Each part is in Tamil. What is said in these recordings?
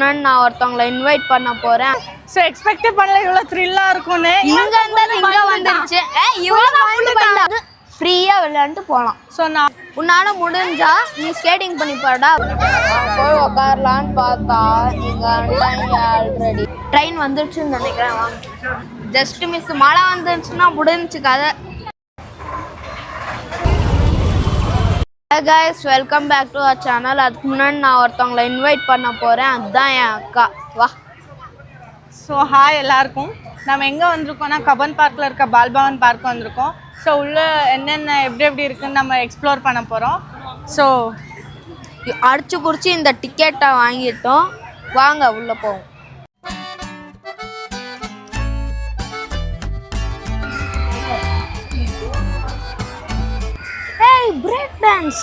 நான் ஒருத்தவங்களை இன்வைட் பண்ண போறேன். சோ எக்ஸ்பெக்ட் பண்ணல இவ்வளவு த்ரில்லா இருக்கும்னு. இங்க வந்துருச்சு. இவ்வளவு ஃப்ரீயா விளையாண்டு போலாம். சோ நான் உன்னால முடிஞ்சா நீ ஸ்கேட்டிங் பண்ணி பாடா. போய் உட்காரலான்னு பார்த்தா நீங்க ஆல்ரெடி ட்ரெயின் வந்துருச்சுன்னு நினைக்கிறேன். வாங்க. Just miss. மழை வந்துருச்சுன்னா முடிஞ்சுச்சு கதை. guys, welcome back to our channel. அதுக்கு முன்னாடி நான் ஒருத்தவங்களை இன்வைட் பண்ண போறேன். அதுதான் என் அக்கா. வா. ஸோ ஹாய் எல்லாருக்கும். நம்ம எங்கே வந்திருக்கோம்னா கபன் பார்க்கில் இருக்க பால்பவன் பார்க் வந்திருக்கோம். ஸோ உள்ள என்னென்ன எப்படி இருக்குன்னு நம்ம எக்ஸ்ப்ளோர் பண்ண போகிறோம். ஸோ அடிச்சு குடிச்சு இந்த டிக்கெட்டை வாங்கிட்டோம். வாங்க உள்ள போவோம். Break dance.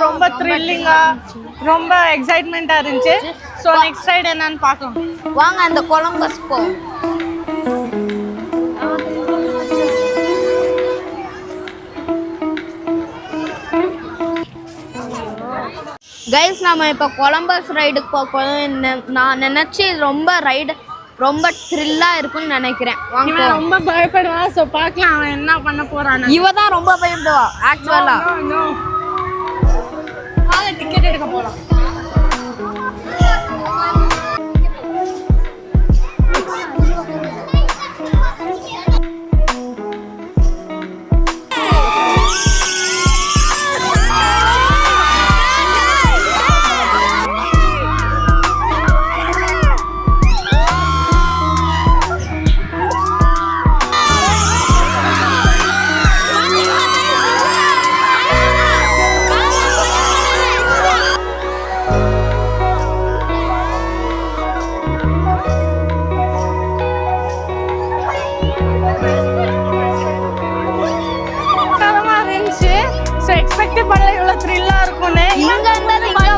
ரொம்ப த்ரில்லிங்காக ரொம்ப எக்ஸைட்மெண்ட்டாக இருந்துச்சு. ஸோ நெக்ஸ்ட் ரைடு என்னன்னு பார்க்கலாம். வாங்க அந்த கொலம்பஸ் போவோம். கைஸ் நம்ம இப்போ கொலம்பஸ் ரைடுக்கு போகணும். நான் நினச்சி ரொம்ப த்ரில்லாக இருக்குன்னு நினைக்கிறேன். வாங்க. ரொம்ப பயப்படுவான். ஸோ பார்க்கலாம் அவன் என்ன பண்ண போறான். இவ தான் ரொம்ப பயப்படுவா ஆக்சுவலா. டிக்கெட் எடுக்க போலாம். எக்ஸ்பெக்ட் பண்ணல இவ்வளவு த்ரில்லா இருக்கும்னு. இங்க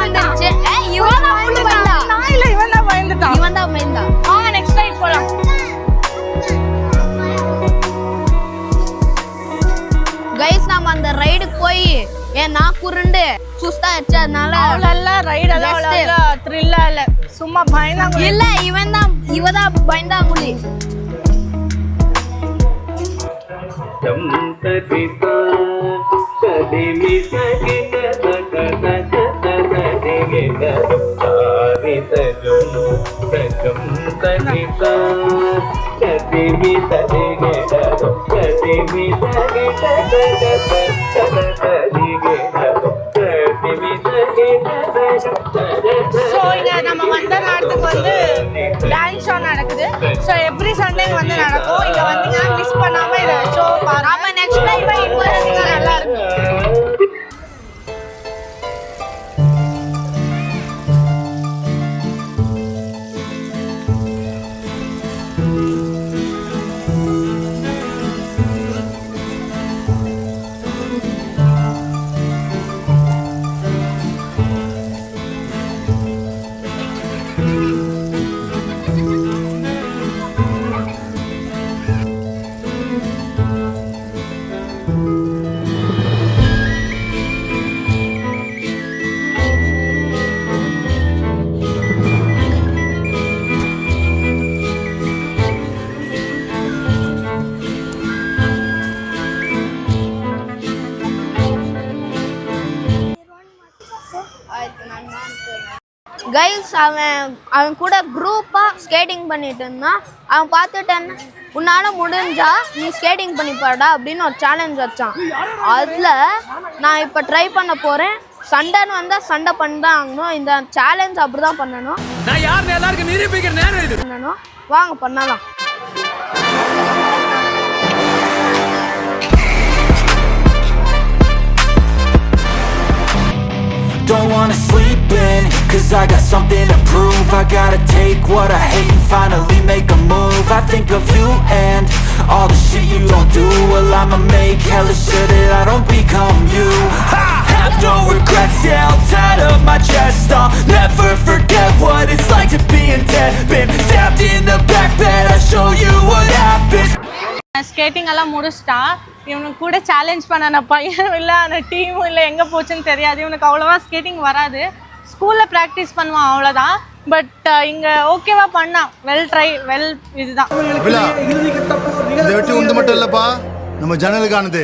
வந்துருச்சு. இவன் தான் பயந்துட்டான். வாங்க நெக்ஸ்ட் ரைட் போலாம். கைஸ் நாம அந்த ரைடுக்கு போய் நான் குருண்டு சுஸ்தா ஆச்சு. அதனால அவ்வளோ ரைடு அவ்வளோ த்ரில்லா இல்ல, சும்மா பயந்தாங்குழி. இல்ல இவதான் பயந்தாங்குழி. ஸோ இங்க நம்ம வந்த நேரத்துக்கு வந்து டான்ஸ் ஷோ நடக்குது. ஸோ எவ்ரி சண்டே வந்து நடக்கும். இங்க வந்தீங்கன்னா மிஸ் பண்ணாம இதை ஷோ பாருங்க. நம்ம நெக்ஸ்ட் டைம் நல்லா இருக்கு. கைஸ் அவன் கூட குரூப்பாக ஸ்கேட்டிங் பண்ணிட்டு இருந்தான். அவன் பார்த்துட்டேன், உன்னால முடிஞ்சா நீ ஸ்கேட்டிங் பண்ணி பாடா அப்படின்னு ஒரு சேலஞ்ச் வச்சான். அதில் நான் இப்போ ட்ரை பண்ண போகிறேன். சண்டைன்னு வந்தால் சண்டை பண்ணி தான் ஆகணும். இந்த சேலஞ்ச் அப்படி தான் பண்ணணும். வாங்க பண்ணலாம். don't wanna sleep in, cause I got something to prove. I gotta take what I hate and finally make a move. I think of you and all the shit you don't do. Well, I'ma make hella sure that I don't become you. I have no regrets, yeah, I'll tie up my chest. I'll never forget what it's like to be in debt. Been stabbed in the back bed, I'll show you what happens. Skating எல்லாம் முடிச்சிட்டான். இவனுக்கு கூட சேலஞ்ச் பண்ண பையன் இல்லை, அந்த டீமும் இல்லை, எங்கே போச்சுன்னு தெரியாது. இவனுக்கு அவ்வளோவா ஸ்கேட்டிங் வராது. ஸ்கூலில் ப்ராக்டிஸ் பண்ணுவான் அவ்வளோதான். பட் இங்கே ஓகேவா பண்ணான். Well try, well. இதுதான் இந்த வெட்டி உண்டு மட்டும் இல்லைப்பா, நம்ம ஜன்னலுக்கானது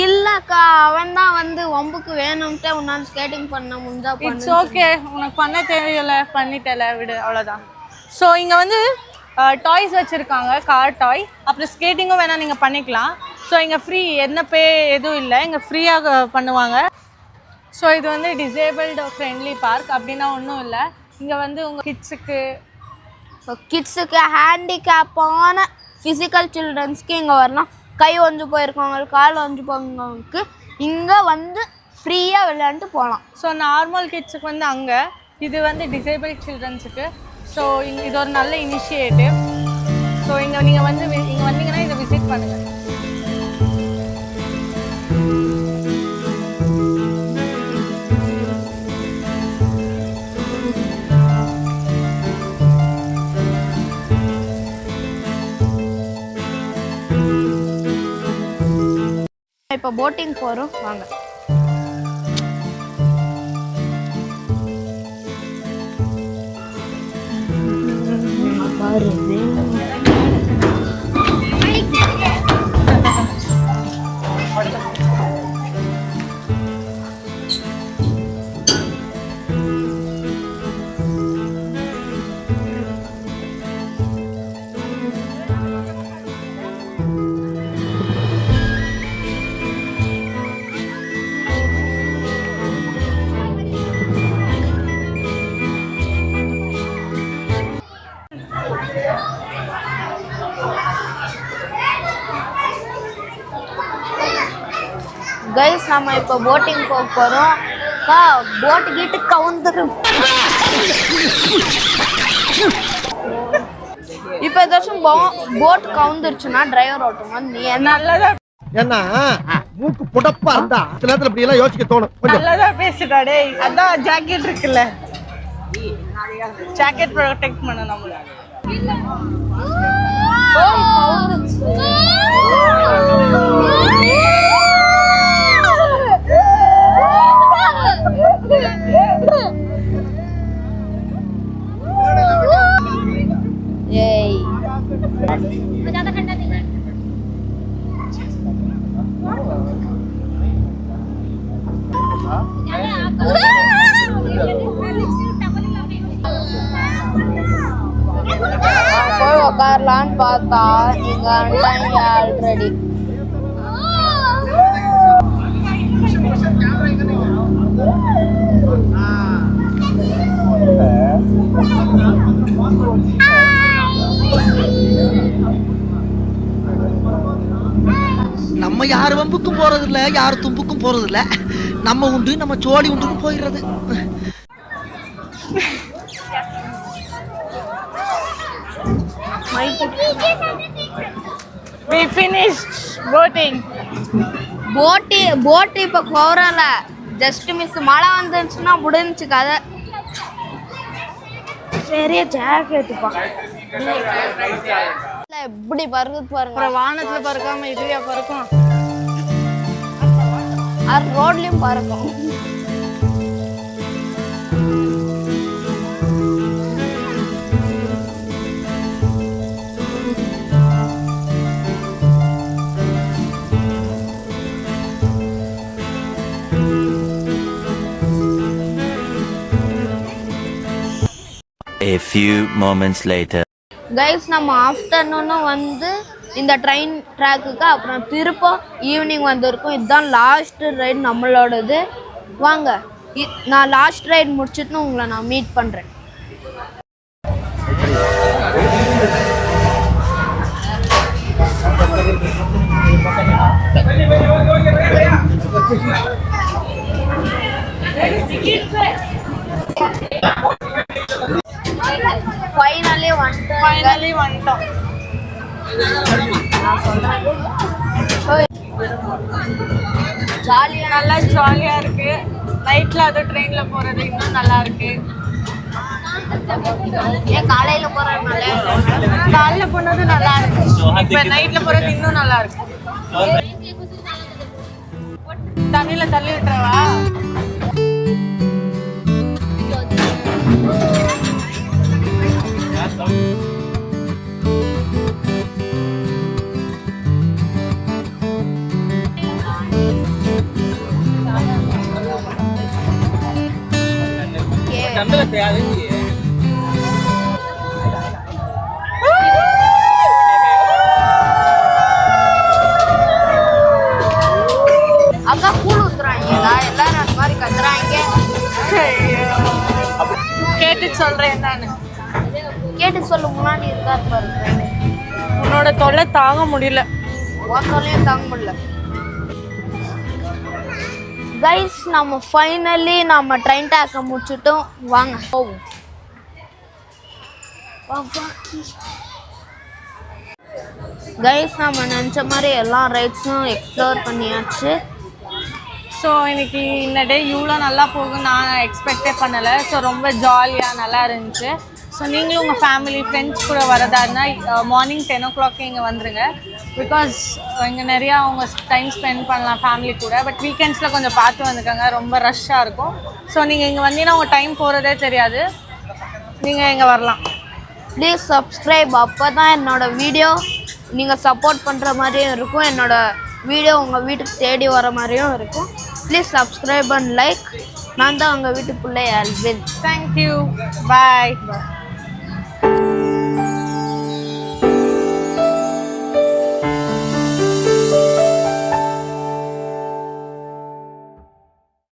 இல்லக்கா. அவன் தான் வந்து வம்புக்கு வேணும்ட்டு உன்னால ஸ்கேட்டிங் பண்ண முடிஞ்சா இட்ஸ் ஓகே. உனக்கு பண்ண தெரியல, பண்ணிட்டல, விடு, அவ்வளோதான். ஸோ இங்கே வந்து டாய்ஸ் வச்சுருக்காங்க, கார் டாய். அப்புறம் ஸ்கேட்டிங்கும் வேணால் நீங்கள் பண்ணிக்கலாம். ஸோ இங்கே ஃப்ரீ, என்ன பே எதுவும் இல்லை, இங்கே ஃப்ரீயாக பண்ணுவாங்க. ஸோ இது வந்து டிசேபிள்டு ஃப்ரெண்ட்லி பார்க் அப்படின்னா ஒன்றும் இல்லை. இங்கே வந்து உங்கள் கிட்ஸுக்கு ஹேண்டிகேப்பான ஃபிசிக்கல் சில்ட்ரன்ஸ்க்கு இங்கே வரலாம். கை ஒஞ்சு போயிருக்கவங்க, கால் ஒஞ்சு போகிறவங்களுக்கு இங்கே வந்து ஃப்ரீயாக விளையாண்டு போகலாம். ஸோ நார்மல் கிட்ஸுக்கு வந்து அங்கே, இது வந்து டிசேபிள் சில்ட்ரன்ஸுக்கு. ஸோ இது ஒரு நல்ல இனிஷியேட்டிவ். ஸோ இங்கே நீங்கள் வந்து இங்கே வந்தீங்கன்னா இதை விசிட் பண்ணுங்கள். இப்போ போட்டிங் போகிறோம், வாங்க. கைஸ், நம்ம இப்போ போட்டிங் போக போகிறோம். போட்டு கிட்டு கவுந்துரும். இப்போ ஏதாச்சும் போட் கவுந்துருச்சுன்னா டிரைவர் ஓட்டுமா? நீ நல்லதா ஏன்னா மூக்கு புடப்பா இருந்தா சில நேரத்துல இப்படி எல்லாம் யோசிக்க தோணும். நல்லதா பேசுடா டேய். அதான் ஜாக்கெட் இருக்குல்ல, ஜாக்கெட் ப்ரொடெக்ட் பண்ண நம்மள. ஏய், போய் உட்காரலான்னு பார்த்தா இங்க வந்துட்டாங்க ஆல்ரெடி. நம்ம யார் வம்புக்கும் போறது இல்ல, யார் தும்புக்கும் போறது இல்ல. நம்ம உண்டு, நம்ம சோழி உண்டுக்கு போயிடுறது. We finished boating. போட்டு இப்போ போறல, ஜஸ்ட் மிஸ். மழை வந்துருச்சுன்னா முடிஞ்சுச்சு கதை. பெரிய ஜாக்கெட்டுப்பா, எப்படி பறக்குது பாருங்க. அப்புறம் வானத்துல பறக்காம இதுலயா பறக்கும்? ரோட்லயும் பறக்கும். A few moments later. Guys, நம்ம ஆஃப்டர்நூனும் வந்து இந்த ட்ரெயின் ட்ராக்குக்கு அப்புறம் திருப்ப ஈவினிங் வந்திருக்கும். இதுதான் லாஸ்ட் ரைட் நம்மளோடது. வாங்க, நான் லாஸ்ட் ரைட் முடிச்சுட்டு உங்களை நான் மீட் பண்ணுறேன். ஃபைனலி வந்துட்டோம். ஃபைனலி வந்துட்டோம். ஜாலியாக நல்லா ஜாலியாக இருக்கு. நைட்டில் அது ட்ரெயினில் போகிறது இன்னும் நல்லா இருக்கு. ஏன் காலையில் போகிறதுனால காலைல போனது நல்லா இருக்கு. இப்போ நைட்டில் போகிறது இன்னும் நல்லா இருக்கு. தண்ணியில தள்ளி விட்டுறவா? அக்கா கூழ் ஊத்துறாங்களா? எல்லாரும் அந்த மாதிரி கத்துறாங்க. கேட்டு சொல்றேன் என்னன்னு. கேட்டு சொல்ல முன்னாடி இருக்காரு பாருங்க. உன்னோட தொல்லை தாங்க முடியல. ஓட்டோலையும் தாங்க முடியல. கைஸ் நம்ம ஃபைனலி நம்ம ட்ரெயின் டேக்கை முடிச்சுட்டோம். வாங்க போவோம். கைஸ் நம்ம நினச்ச மாதிரி எல்லா ரைட்ஸும் எக்ஸ்ப்ளோர் பண்ணியாச்சு. ஸோ இன்னைக்கு இந்த டே இவ்வளோ நல்லா போகும் நான் எக்ஸ்பெக்டே பண்ணலை. ஸோ ரொம்ப ஜாலியாக நல்லா இருந்துச்சு. ஸோ நீங்களும் உங்கள் ஃபேமிலி ஃப்ரெண்ட்ஸ் கூட வரதா இருந்தால் மார்னிங் 10 o'clock இங்கே வந்துடுங்க. பிகாஸ் இங்கே நிறையா அவங்க டைம் ஸ்பெண்ட் பண்ணலாம் ஃபேமிலி கூட. பட் வீக்கெண்ட்ஸில் கொஞ்சம் பார்த்து வந்துக்கோங்க, ரொம்ப ரஷ்ஷாக இருக்கும். ஸோ நீங்கள் இங்கே வந்தீங்கன்னா உங்கள் டைம் போகிறதே தெரியாது. நீங்கள் இங்கே வரலாம். Please subscribe. அப்போ தான் என்னோடய வீடியோ நீங்கள் சப்போர்ட் பண்ணுற மாதிரியும் இருக்கும், என்னோடய வீடியோ உங்கள் வீட்டுக்கு தேடி வர மாதிரியும் இருக்கும். Please subscribe and like. நான் தான் உங்கள் வீட்டுக்குள்ளே ஆல்வின். தேங்க்யூ. பாய்.